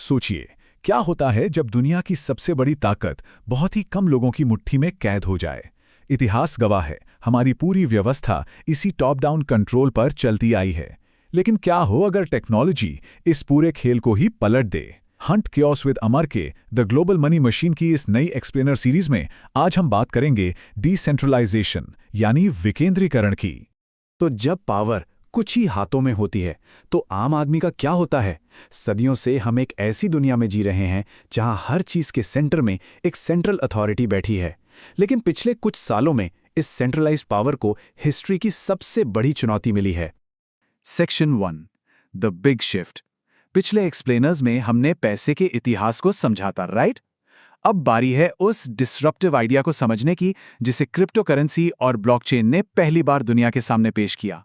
सोचिए, क्या होता है जब दुनिया की सबसे बड़ी ताकत बहुत ही कम लोगों की मुट्ठी में कैद हो जाए। इतिहास गवाह है, हमारी पूरी व्यवस्था इसी टॉप डाउन कंट्रोल पर चलती आई है। लेकिन क्या हो अगर टेक्नोलॉजी इस पूरे खेल को ही पलट दे। हंट क्योस विद अमर के द ग्लोबल मनी मशीन की इस नई एक्सप्लेनर सीरीज में आज हम बात करेंगे डिसेंट्रलाइजेशन यानी विकेंद्रीकरण की। तो जब पावर कुछ ही हाथों में होती है तो आम आदमी का क्या होता है। सदियों से हम एक ऐसी दुनिया में जी रहे हैं जहां हर चीज के सेंटर में एक सेंट्रल अथॉरिटी बैठी है। लेकिन पिछले कुछ सालों में इस सेंट्रलाइज्ड पावर को हिस्ट्री की सबसे बड़ी चुनौती मिली है। Section 1 the big shift. पिछले एक्सप्लेनर्स में हमने पैसे के इतिहास को समझा था, राइट? अब बारी है उस डिसरप्टिव आइडिया को समझने की जिसे क्रिप्टो करेंसी और ब्लॉकचेन ने पहली बार दुनिया के सामने पेश किया।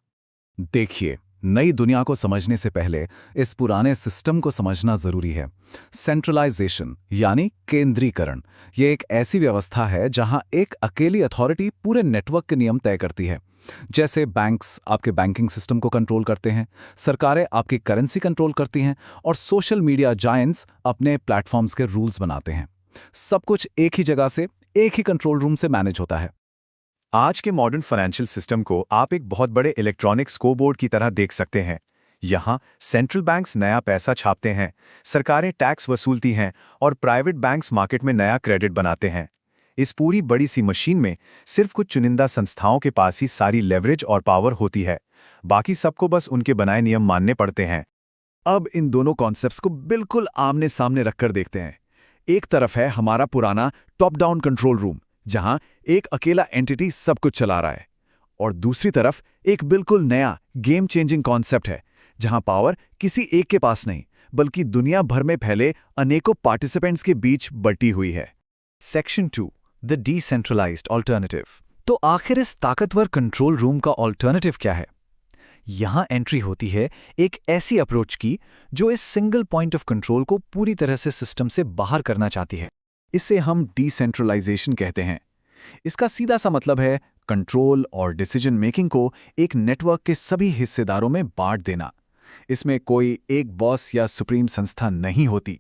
देखिए, नई दुनिया को समझने से पहले इस पुराने सिस्टम को समझना जरूरी है। सेंट्रलाइजेशन यानी केंद्रीकरण, ये एक ऐसी व्यवस्था है जहां एक अकेली अथॉरिटी पूरे नेटवर्क के नियम तय करती है। जैसे बैंक्स आपके बैंकिंग सिस्टम को कंट्रोल करते हैं, सरकारें आपकी करेंसी कंट्रोल करती हैं और सोशल मीडिया जायंट्स अपने प्लेटफॉर्म्स के रूल्स बनाते हैं। सब कुछ एक ही जगह से, एक ही कंट्रोल रूम से मैनेज होता है। आज के मॉडर्न फाइनेंशियल सिस्टम को आप एक बहुत बड़े इलेक्ट्रॉनिक स्कोरबोर्ड की तरह देख सकते हैं। यहाँ सेंट्रल बैंक्स नया पैसा छापते हैं, सरकारें टैक्स वसूलती हैं और प्राइवेट बैंक्स मार्केट में नया क्रेडिट बनाते हैं। इस पूरी बड़ी सी मशीन में सिर्फ कुछ चुनिंदा संस्थाओं के पास ही सारी लेवरेज और पावर होती है, बाकी सबको बस उनके बनाए नियम मानने पड़ते हैं। अब इन दोनों कॉन्सेप्ट्स को बिल्कुल आमने सामने रखकर देखते हैं। एक तरफ है हमारा पुराना टॉप डाउन कंट्रोल रूम जहां एक अकेला एंटिटी सब कुछ चला रहा है, और दूसरी तरफ एक बिल्कुल नया गेम चेंजिंग कॉन्सेप्ट है जहां पावर किसी एक के पास नहीं बल्कि दुनिया भर में फैले अनेकों पार्टिसिपेंट्स के बीच बटी हुई है। Section 2 the decentralised alternative. तो आखिर इस ताकतवर कंट्रोल रूम का ऑल्टरनेटिव क्या है? यहां एंट्री होती है एक ऐसी अप्रोच की जो इस सिंगल पॉइंट ऑफ कंट्रोल को पूरी तरह से सिस्टम से बाहर करना चाहती है। इसे हम डिसेंट्रलाइजेशन कहते हैं। इसका सीधा सा मतलब है कंट्रोल और डिसीजन मेकिंग को एक नेटवर्क के सभी हिस्सेदारों में बांट देना। इसमें कोई एक बॉस या सुप्रीम संस्था नहीं होती।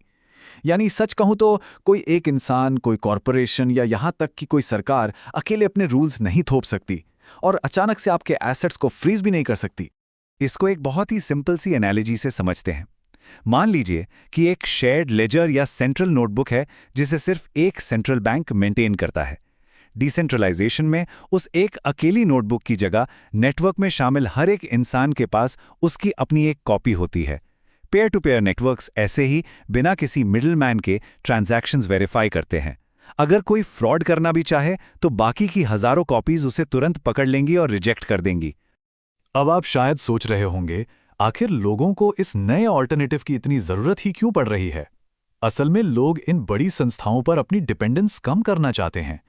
यानी सच कहूं तो कोई एक इंसान, कोई कॉरपोरेशन या यहां तक कि कोई सरकार अकेले अपने रूल्स नहीं थोप सकती और अचानक से आपके एसेट्स को फ्रीज भी नहीं कर सकती। इसको एक बहुत ही सिंपल सी एनालॉजी से समझते हैं। मान लीजिए कि एक शेयर्ड लेजर या सेंट्रल नोटबुक है जिसे सिर्फ एक सेंट्रल बैंक मेंटेन करता है। डिसेंट्रलाइजेशन में उस एक अकेली नोटबुक की जगह नेटवर्क में शामिल हर एक इंसान के पास उसकी अपनी एक कॉपी होती है। पेयर टू पेयर नेटवर्क्स ऐसे ही बिना किसी मिडलमैन के ट्रांजैक्शंस वेरीफाई करते हैं। अगर कोई फ्रॉड करना भी चाहे तो बाकी की हजारों कॉपीज उसे तुरंत पकड़ लेंगी और रिजेक्ट कर देंगी। अब आप शायद सोच रहे होंगे, आखिर लोगों को इस नए ऑल्टरनेटिव की इतनी जरूरत ही क्यों पड़ रही है? असल में लोग इन बड़ी संस्थाओं पर अपनी डिपेंडेंस कम करना चाहते हैं।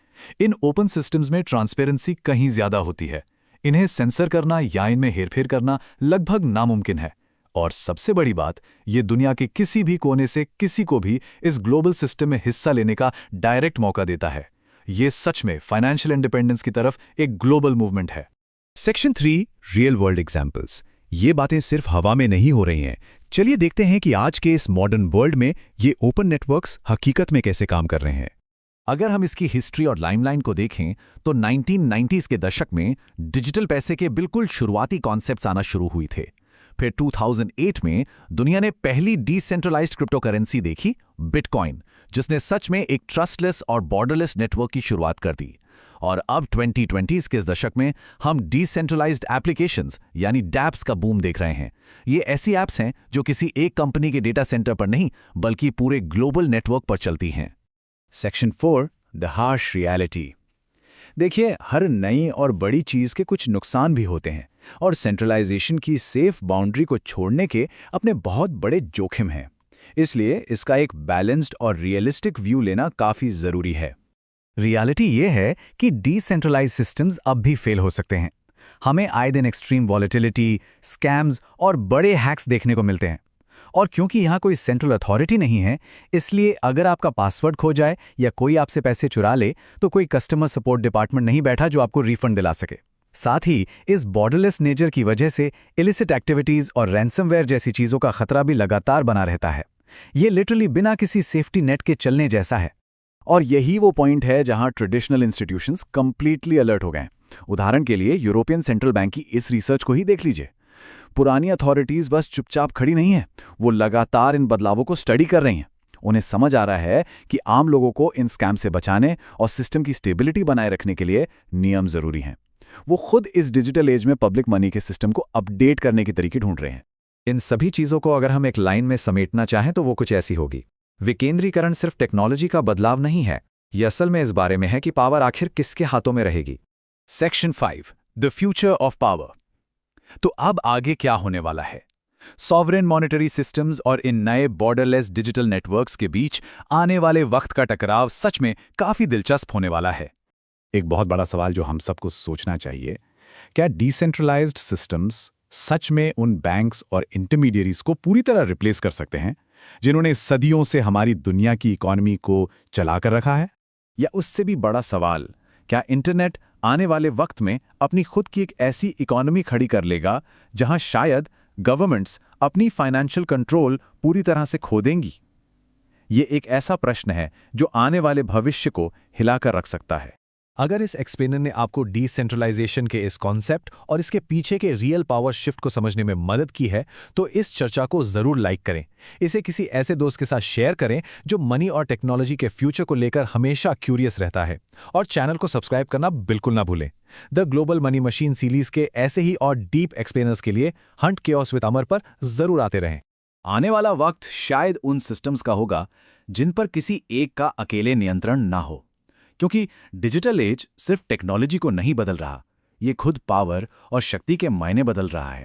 इन ओपन सिस्टम्स में ट्रांसपेरेंसी कहीं ज्यादा होती है। इन्हें सेंसर करना या इनमें हेरफेर करना लगभग नामुमकिन है। और सबसे बड़ी बात, ये दुनिया के किसी भी कोने से किसी को भी इस ग्लोबल सिस्टम में हिस्सा लेने का डायरेक्ट मौका देता है। ये सच में फाइनेंशियल इंडिपेंडेंस की तरफ एक ग्लोबल मूवमेंट है। Section 3 real world examples. ये बातें सिर्फ हवा में नहीं हो रही हैं। चलिए देखते हैं कि आज के इस मॉडर्न वर्ल्ड में ये ओपन नेटवर्क्स हकीकत में कैसे काम कर रहे हैं। अगर हम इसकी हिस्ट्री और लाइमलाइन को देखें तो 1990s के दशक में डिजिटल पैसे के बिल्कुल शुरुआती कॉन्सेप्ट्स आना शुरू हुए थे। फिर 2008 में दुनिया ने पहली डिसेंट्रलाइज्ड क्रिप्टो करेंसी देखी, बिटकॉइन, जिसने सच में एक ट्रस्टलेस और बॉर्डरलेस नेटवर्क की शुरुआत कर दी। और अब 2020s के इस दशक में हम डिसेंट्रलाइज्ड एप्लीकेशंस यानी डैप्स का बूम देख रहे हैं। ये ऐसी ऐप्स हैं जो किसी एक कंपनी के डेटा सेंटर पर नहीं बल्कि पूरे ग्लोबल नेटवर्क पर चलती हैं। Section 4 the harsh reality. देखिए, हर नई और बड़ी चीज के कुछ नुकसान भी होते हैं और सेंट्रलाइजेशन की सेफ बाउंड्री को छोड़ने के अपने बहुत बड़े जोखिम हैं। इसलिए इसका एक बैलेंस्ड और रियलिस्टिक व्यू लेना काफी जरूरी है। रियलिटी ये है कि डिसेंट्रलाइज्ड सिस्टम्स अब भी फेल हो सकते हैं। हमें आए दिन एक्सट्रीम वॉलेटिलिटी, स्कैम्स और बड़े हैक्स देखने को मिलते हैं। और क्योंकि यहाँ कोई सेंट्रल अथॉरिटी नहीं है, इसलिए अगर आपका पासवर्ड खो जाए या कोई आपसे पैसे चुरा ले तो कोई कस्टमर सपोर्ट डिपार्टमेंट नहीं बैठा जो आपको रिफंड दिला सके। साथ ही इस बॉर्डरलेस नेचर की वजह से इलिसिट एक्टिविटीज और रैंसमवेयर जैसी चीजों का खतरा भी लगातार बना रहता है। ये लिटरली बिना किसी सेफ्टी नेट के चलने जैसा है। और यही वो पॉइंट है जहां ट्रेडिशनल इंस्टीट्यूशंस कंप्लीटली अलर्ट हो गए। उदाहरण के लिए यूरोपियन सेंट्रल बैंक की इस रिसर्च को ही देख लीजिए। पुरानी अथॉरिटीज बस चुपचाप खड़ी नहीं है, वो लगातार इन बदलावों को स्टडी कर रही हैं। उन्हें समझ आ रहा है कि आम लोगों को इन स्कैम से बचाने और सिस्टम की स्टेबिलिटी बनाए रखने के लिए नियम जरूरी हैं। वो खुद इस डिजिटल एज में पब्लिक मनी के सिस्टम को अपडेट करने के तरीके ढूंढ रहे हैं। इन सभी चीजों को अगर हम एक लाइन में समेटना चाहें तो वो कुछ ऐसी होगी। विकेंद्रीकरण सिर्फ टेक्नोलॉजी का बदलाव नहीं है, ये असल में इस बारे में है कि पावर आखिर किसके हाथों में रहेगी। Section 5 the future of power. तो अब आगे क्या होने वाला है? सॉवरेन मॉनेटरी सिस्टम्स और इन नए बॉर्डरलेस डिजिटल नेटवर्क्स के बीच आने वाले वक्त का टकराव सच में काफी दिलचस्प होने वाला है। एक बहुत बड़ा सवाल जो हम सबको सोचना चाहिए, क्या डिसेंट्रलाइज्ड सिस्टम्स सच में उन बैंक्स और इंटरमीडियरीज को पूरी तरह रिप्लेस कर सकते हैं जिन्होंने सदियों से हमारी दुनिया की इकोनॉमी को चला कर रखा है? या उससे भी बड़ा सवाल, क्या इंटरनेट आने वाले वक्त में अपनी खुद की एक ऐसी इकोनॉमी खड़ी कर लेगा जहां शायद गवर्नमेंट्स अपनी फाइनेंशियल कंट्रोल पूरी तरह से खो देंगी? ये एक ऐसा प्रश्न है जो आने वाले भविष्य को हिलाकर रख सकता है। अगर इस एक्सप्लेनर ने आपको डिसेंट्रलाइजेशन के इस कॉन्सेप्ट और इसके पीछे के रियल पावर शिफ्ट को समझने में मदद की है, तो इस चर्चा को जरूर लाइक करें। इसे किसी ऐसे दोस्त के साथ शेयर करें जो मनी और टेक्नोलॉजी के फ्यूचर को लेकर हमेशा क्यूरियस रहता है। और चैनल को सब्सक्राइब करना बिल्कुल ना भूलें। The global money machine series के ऐसे ही और डीप एक्सप्लेनर्स के लिए हंट केओस विद अमर पर जरूर आते रहें। आने वाला वक्त शायद उन सिस्टम्स का होगा जिन पर किसी एक का अकेले नियंत्रण ना हो, क्योंकि डिजिटल एज सिर्फ टेक्नोलॉजी को नहीं बदल रहा, ये खुद पावर और शक्ति के मायने बदल रहा है।